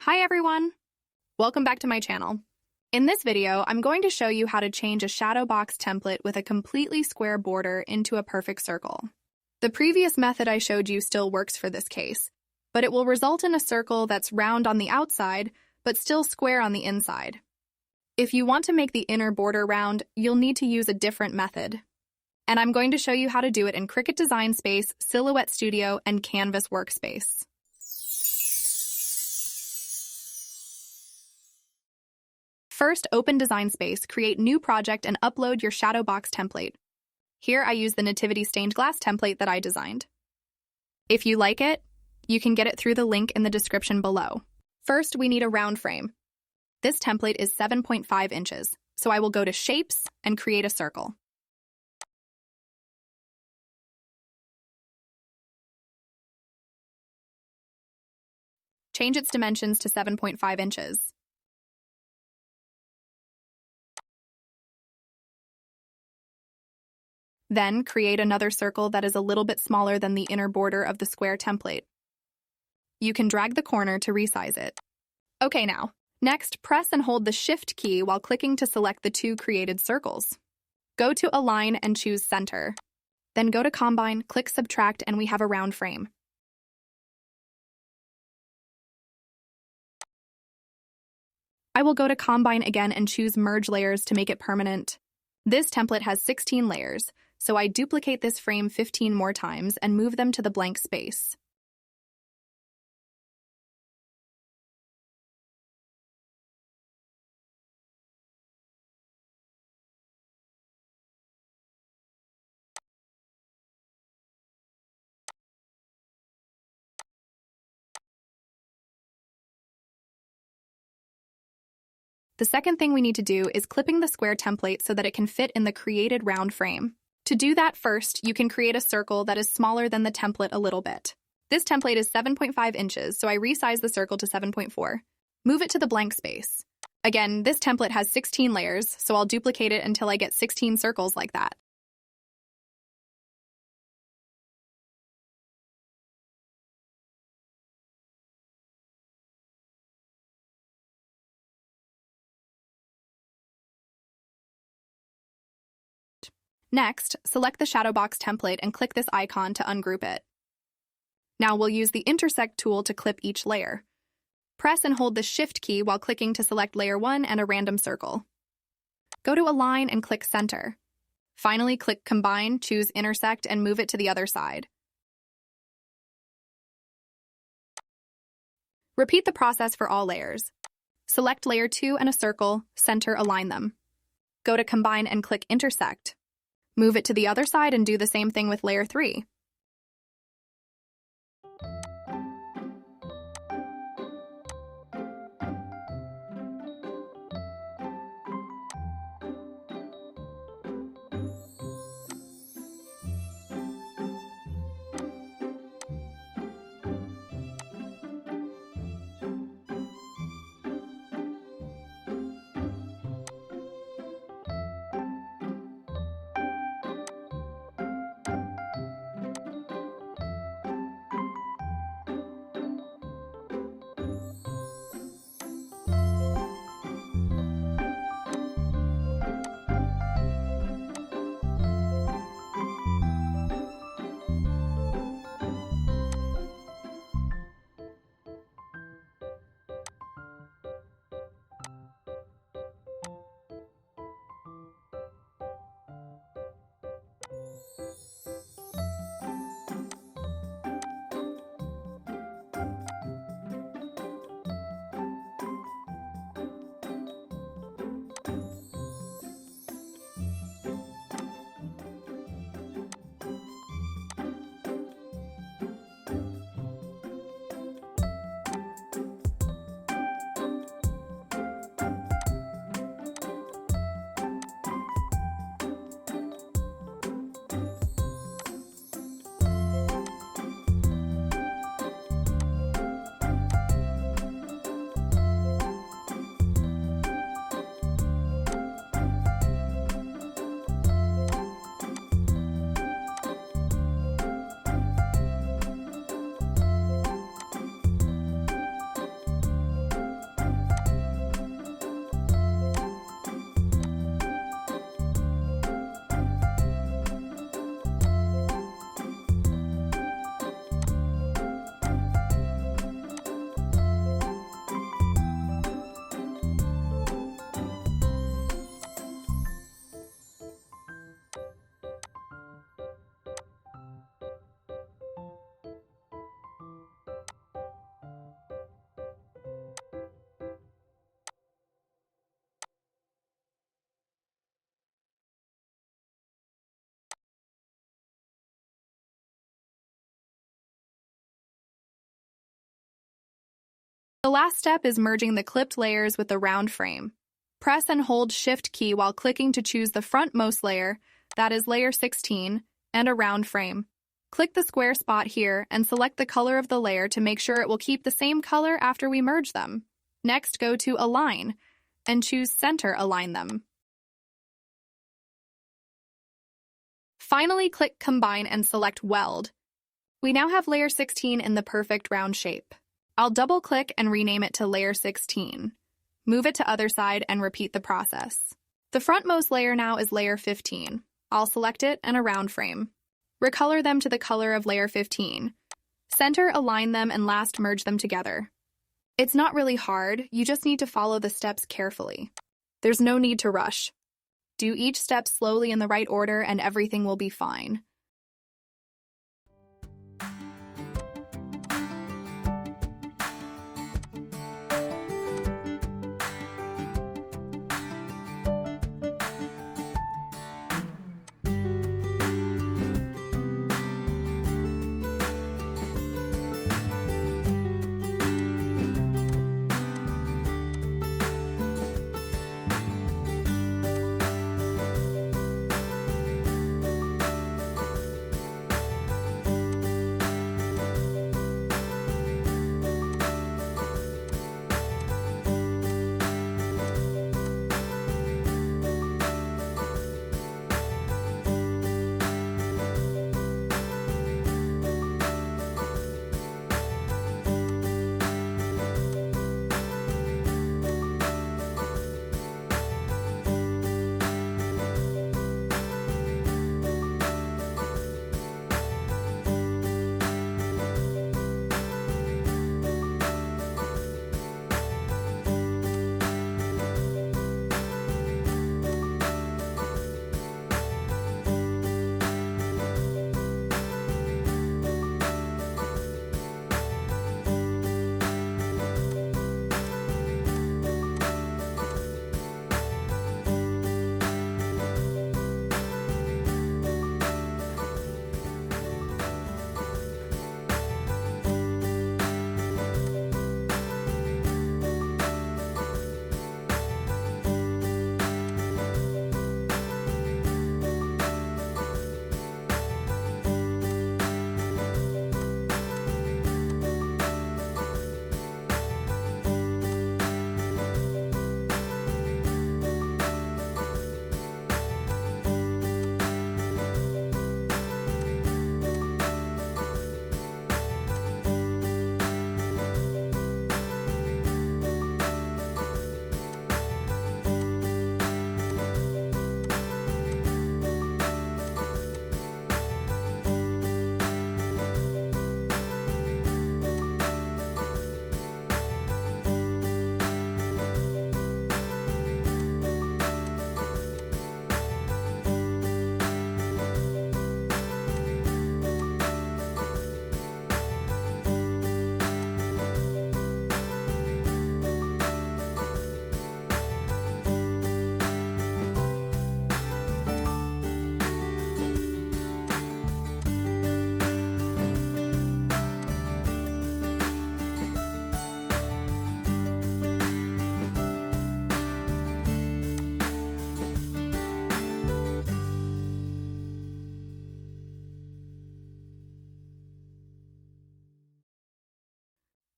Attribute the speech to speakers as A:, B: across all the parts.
A: Hi everyone! Welcome back to my channel. In this video, I'm going to show you how to change a shadow box template with a completely square border into a perfect circle. The previous method I showed you still works for this case, but it will result in a circle that's round on the outside, but still square on the inside. If you want to make the inner border round, you'll need to use a different method. And I'm going to show you how to do it in Cricut Design Space, Silhouette Studio, and CanvasWorkspace. First, open Design Space, create new project, and upload your shadow box template. Here I use the nativity stained glass template that I designed. If you like it, you can get it through the link in the description below. First, we need a round frame. This template is 7.5 inches, so I will go to Shapes and create a circle. Change its dimensions to 7.5 inches. Then, create another circle that is a little bit smaller than the inner border of the square template. You can drag the corner to resize it. Okay now. Next, press and hold the Shift key while clicking to select the two created circles. Go to Align and choose Center. Then go to Combine, click Subtract, and we have a round frame. I will go to Combine again and choose Merge Layers to make it permanent. This template has 16 layers, so I duplicate this frame 15 more times and move them to the blank space. The second thing we need to do is clipping the square template so that it can fit in the created round frame. To do that first, you can create a circle that is smaller than the template a little bit. This template is 7.5 inches, so I resize the circle to 7.4. Move it to the blank space. Again, this template has 16 layers, so I'll duplicate it until I get 16 circles like that. Next, select the shadow box template and click this icon to ungroup it. Now we'll use the Intersect tool to clip each layer. Press and hold the Shift key while clicking to select layer 1 and a random circle. Go to Align and click Center. Finally, click Combine, choose Intersect, and move it to the other side. Repeat the process for all layers. Select layer 2 and a circle, center, align them. Go to Combine and click Intersect. Move it to the other side and do the same thing with layer 3. The last step is merging the clipped layers with the round frame. Press and hold Shift key while clicking to choose the frontmost layer, that is layer 16, and a round frame. Click the square spot here and select the color of the layer to make sure it will keep the same color after we merge them. Next, go to Align and choose Center Align them. Finally, click Combine and select Weld. We now have layer 16 in the perfect round shape. I'll double-click and rename it to layer 16. Move it to other side and repeat the process. The frontmost layer now is layer 15. I'll select it and a round frame. Recolor them to the color of layer 15. Center align them and last merge them together. It's not really hard, you just need to follow the steps carefully. There's no need to rush. Do each step slowly in the right order and everything will be fine.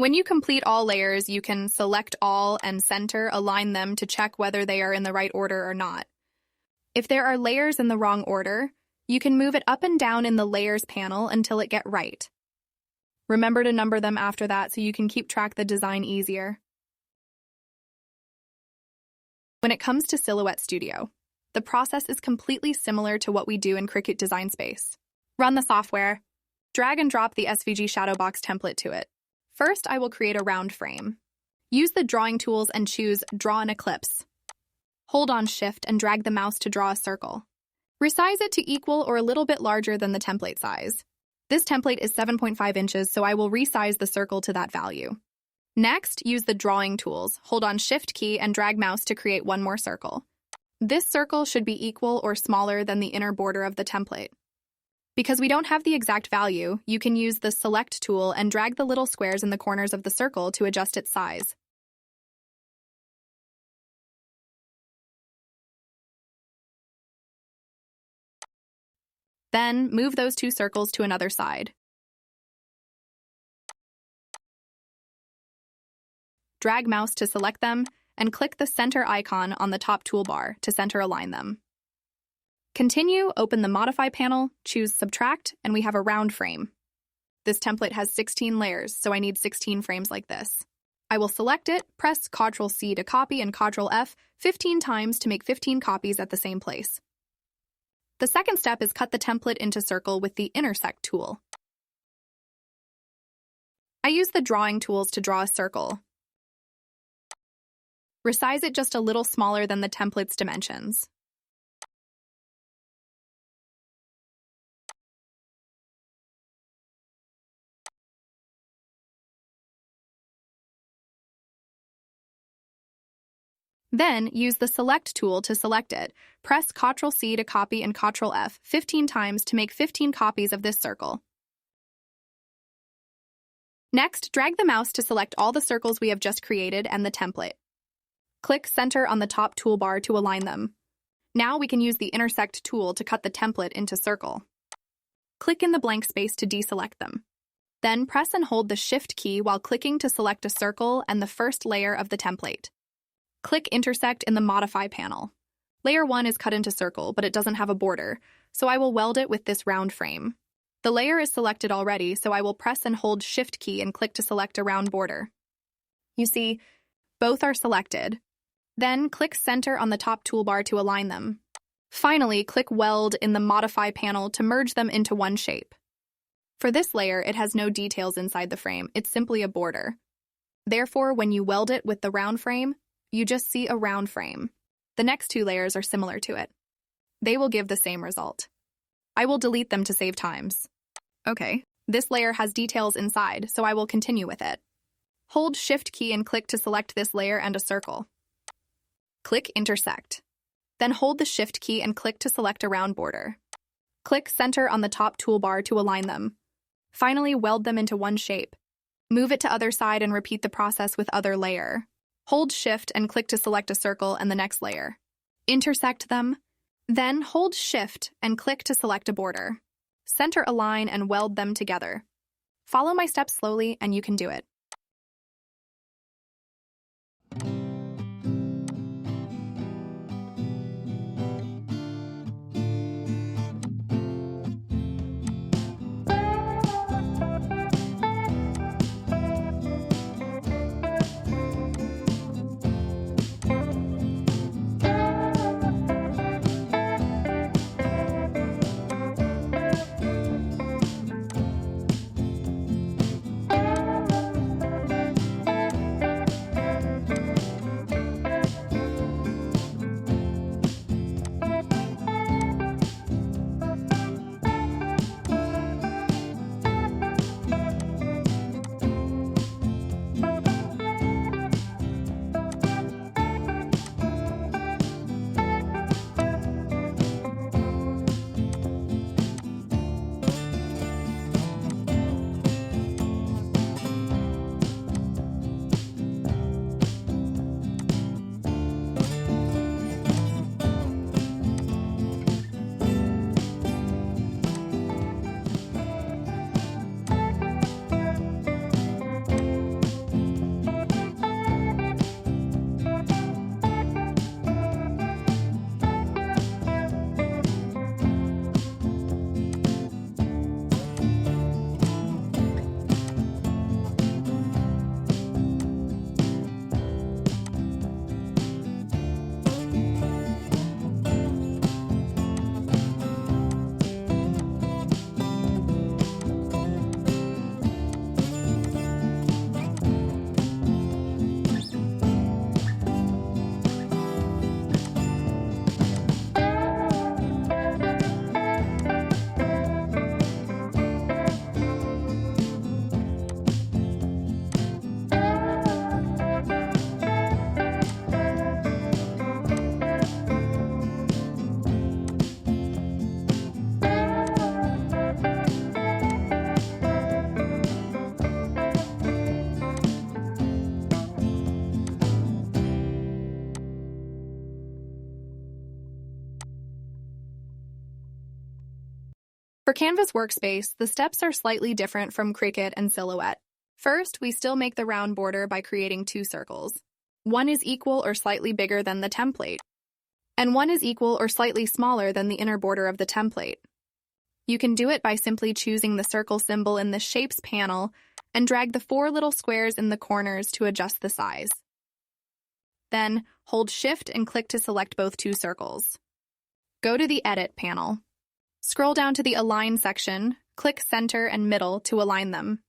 A: When you complete all layers, you can select all and center align them to check whether they are in the right order or not. If there are layers in the wrong order, you can move it up and down in the Layers panel until it gets right. Remember to number them after that so you can keep track of the design easier. When it comes to Silhouette Studio, the process is completely similar to what we do in Cricut Design Space. Run the software. Drag and drop the SVG shadow box template to it. First, I will create a round frame. Use the drawing tools and choose Draw an Ellipse. Hold on Shift and drag the mouse to draw a circle. Resize it to equal or a little bit larger than the template size. This template is 7.5 inches, so I will resize the circle to that value. Next, use the drawing tools. Hold on Shift key and drag mouse to create one more circle. This circle should be equal or smaller than the inner border of the template. Because we don't have the exact value, you can use the Select tool and drag the little squares in the corners of the circle to adjust its size. Then, move those two circles to another side. Drag mouse to select them, and click the center icon on the top toolbar to center align them. Continue, open the Modify panel, choose Subtract, and we have a round frame. This template has 16 layers, so I need 16 frames like this. I will select it, press Ctrl-C to copy and Ctrl-F 15 times to make 15 copies at the same place. The second step is cut the template into circle with the Intersect tool. I use the drawing tools to draw a circle. Resize it just a little smaller than the template's dimensions. Then, use the Select tool to select it. Press Ctrl-C to copy and Ctrl-F 15 times to make 15 copies of this circle. Next, drag the mouse to select all the circles we have just created and the template. Click Center on the top toolbar to align them. Now we can use the Intersect tool to cut the template into circle. Click in the blank space to deselect them. Then press and hold the Shift key while clicking to select a circle and the first layer of the template. Click Intersect in the Modify panel. Layer 1 is cut into circle, but it doesn't have a border, so I will weld it with this round frame. The layer is selected already, so I will press and hold Shift key and click to select a round border. You see, both are selected. Then click Center on the top toolbar to align them. Finally, click Weld in the Modify panel to merge them into one shape. For this layer, it has no details inside the frame, it's simply a border. Therefore, when you weld it with the round frame, you just see a round frame. The next two layers are similar to it. They will give the same result. I will delete them to save times. Okay, this layer has details inside, so I will continue with it. Hold Shift key and click to select this layer and a circle. Click Intersect. Then hold the Shift key and click to select a round border. Click Center on the top toolbar to align them. Finally, weld them into one shape. Move it to other side and repeat the process with other layer. Hold Shift and click to select a circle and the next layer. Intersect them. Then hold Shift and click to select a border. Center align and weld them together. Follow my steps slowly and you can do it. For Canvas Workspace, the steps are slightly different from Cricut and Silhouette. First, we still make the round border by creating two circles. One is equal or slightly bigger than the template, and one is equal or slightly smaller than the inner border of the template. You can do it by simply choosing the circle symbol in the Shapes panel and drag the 4 little squares in the corners to adjust the size. Then, hold Shift and click to select both two circles. Go to the Edit panel. Scroll down to the Align section, click Center and Middle to align them.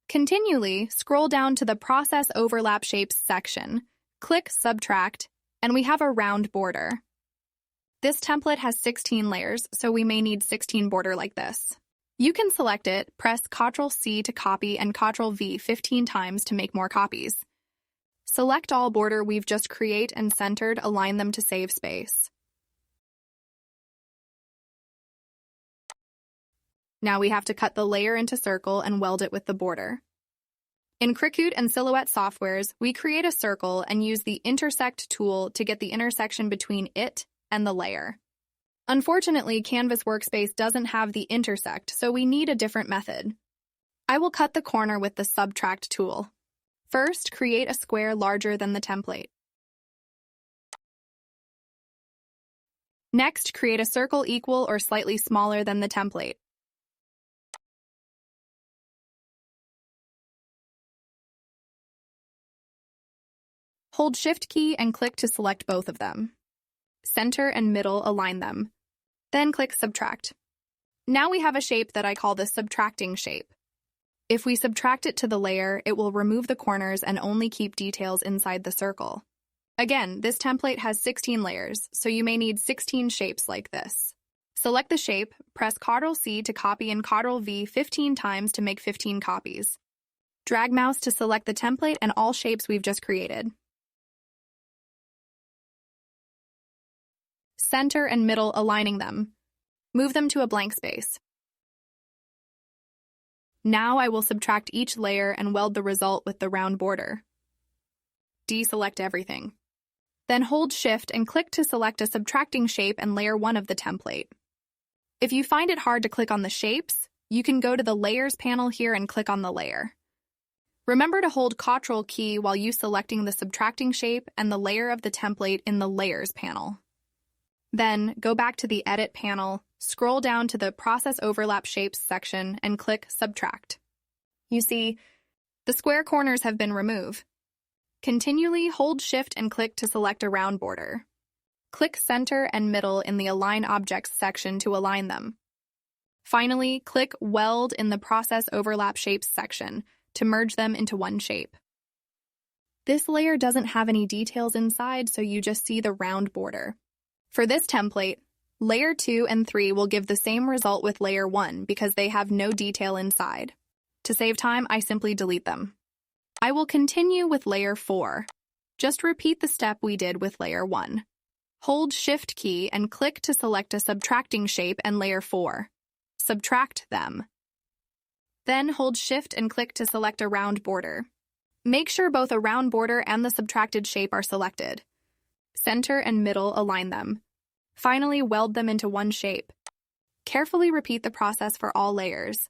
A: Continually, scroll down to the Process Overlap Shapes section, click Subtract, and we have a round border. This template has 16 layers, so we may need 16 border like this. You can select it, press Ctrl-C to copy and Ctrl-V 15 times to make more copies. Select all border we've just created and centered, align them to save space. Now we have to cut the layer into circle and weld it with the border. In Cricut and Silhouette softwares, we create a circle and use the Intersect tool to get the intersection between it and the layer. Unfortunately, Canvas Workspace doesn't have the intersect, so we need a different method. I will cut the corner with the Subtract tool. First, create a square larger than the template. Next, create a circle equal or slightly smaller than the template. Hold Shift key and click to select both of them. Center and middle align them. Then click Subtract. Now we have a shape that I call the subtracting shape. If we subtract it to the layer, it will remove the corners and only keep details inside the circle. Again, this template has 16 layers, so you may need 16 shapes like this. Select the shape, press Ctrl-C to copy and Ctrl-V 15 times to make 15 copies. Drag mouse to select the template and all shapes we've just created. Center and middle aligning them. Move them to a blank space. Now I will subtract each layer and weld the result with the round border. Deselect everything. Then hold Shift and click to select a subtracting shape and layer 1 of the template. If you find it hard to click on the shapes, you can go to the Layers panel here and click on the layer. Remember to hold Ctrl key while you selecting the subtracting shape and the layer of the template in the Layers panel. Then, go back to the Edit panel, scroll down to the Process Overlap Shapes section, and click Subtract. You see, the square corners have been removed. Continually hold Shift and click to select a round border. Click Center and Middle in the Align Objects section to align them. Finally, click Weld in the Process Overlap Shapes section to merge them into one shape. This layer doesn't have any details inside, so you just see the round border. For this template, Layer 2 and 3 will give the same result with Layer 1 because they have no detail inside. To save time, I simply delete them. I will continue with Layer 4. Just repeat the step we did with Layer 1. Hold Shift key and click to select a subtracting shape and Layer 4. Subtract them. Then hold Shift and click to select a round border. Make sure both a round border and the subtracted shape are selected. Center and middle align them. Finally, weld them into one shape. Carefully repeat the process for all layers.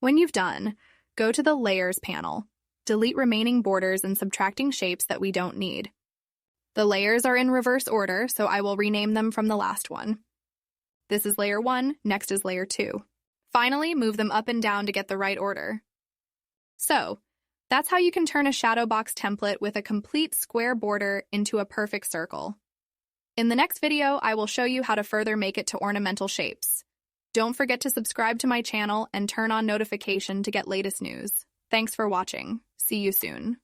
A: When you've done, go to the Layers panel. Delete remaining borders and subtracting shapes that we don't need. The layers are in reverse order, so I will rename them from the last one. This is layer 1, next is layer 2. Finally, move them up and down to get the right order. So, that's how you can turn a shadow box template with a complete square border into a perfect circle. In the next video, I will show you how to further make it to ornamental shapes. Don't forget to subscribe to my channel and turn on notification to get latest news. Thanks for watching. See you soon.